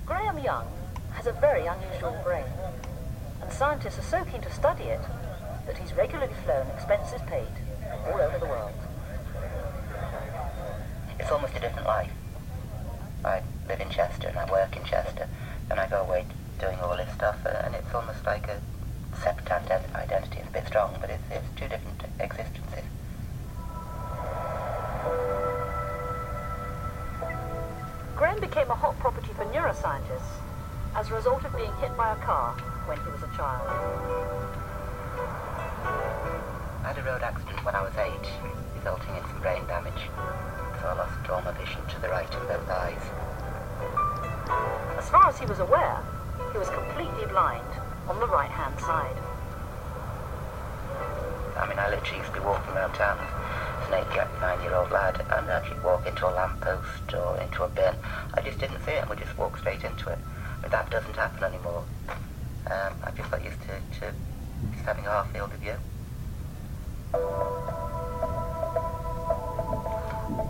Graham Young has a very unusual brain, and scientists are so keen to study it that he's regularly flown, expenses paid, all over the world. It's almost a different life. I live in Chester and I work in Chester, and I go away doing all this stuff, and it's almost like a separate identity. It's a bit strong, but it's two different existences. Graham became a hot property for neuroscientists as a result of being hit by a car when he was a child. I had a road accident when I was 8, resulting in some brain damage. So I lost all my vision to the right in both eyes. As far as he was aware, he was completely blind on the right-hand side. I mean, I literally used to be walking around town as an 8, 9-year-old lad, and actually walk into a lamppost or into a bin. I just didn't see it and would just walk straight into it. But that doesn't happen anymore. I just got used to just having a half field of view.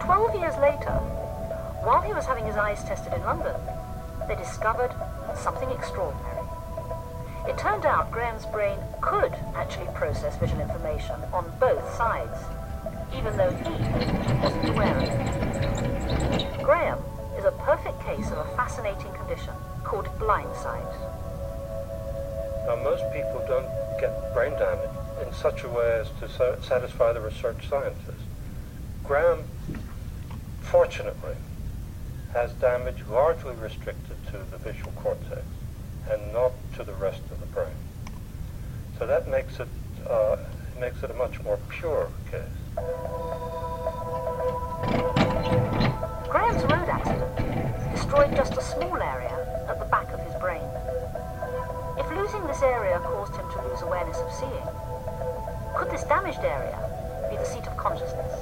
12 years later, while he was having his eyes tested in London, they discovered something extraordinary. It turned out Graham's brain could actually process visual information on both sides, even though he wasn't aware of it. Graham is a perfect case of a fascinating condition called blindsight. Now, most people don't get brain damage in such a way as to satisfy the research scientists. Graham, fortunately, has damage largely restricted to the visual cortex and not to the rest of the brain. So that makes it a much more pure case. Graham's road accident destroyed just a small area at the back of his brain. If losing this area caused him to lose awareness of seeing, could this damaged area be the seat of consciousness?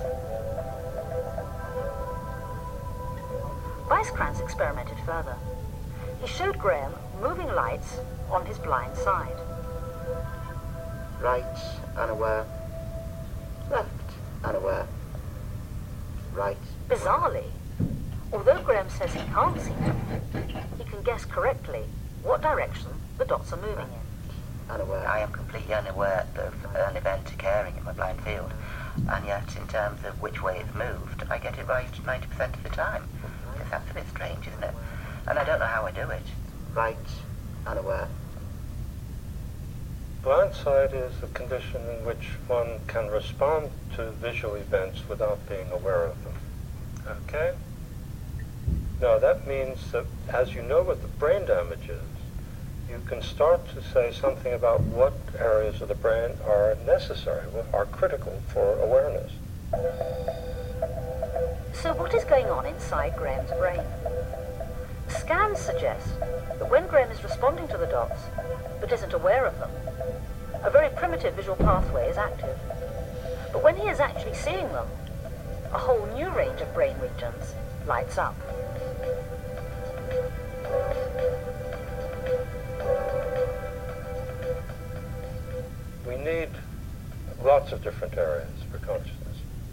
Weisskranz experimented further. He showed Graham moving lights on his blind side. Right, unaware. Left, unaware. Right. Bizarrely, although Graham says he can't see them, he can guess correctly what direction the dots are moving in. Unaware. I am completely unaware of an event occurring in my blind field, and yet in terms of which way it's moved, I get it right 90% of the time. That's a bit strange, isn't it? And I don't know how I do it. Right, unaware. Blindsight is a condition in which one can respond to visual events without being aware of them. Okay? Now that means that as you know what the brain damage is, you can start to say something about what areas of the brain are necessary, are critical for awareness. So what is going on inside Graham's brain? Scans suggest that when Graham is responding to the dots, but isn't aware of them, a very primitive visual pathway is active. But when he is actually seeing them, a whole new range of brain regions lights up. We need lots of different areas for consciousness.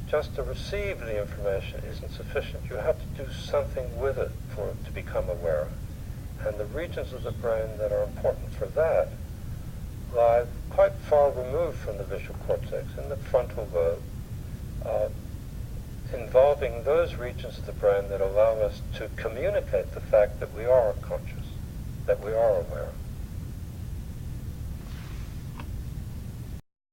Just to receive the information isn't sufficient. You have to do something with it for it to become aware. And the regions of the brain that are important for that lie quite far removed from the visual cortex, in the frontal lobe, involving those regions of the brain that allow us to communicate the fact that we are conscious, that we are aware.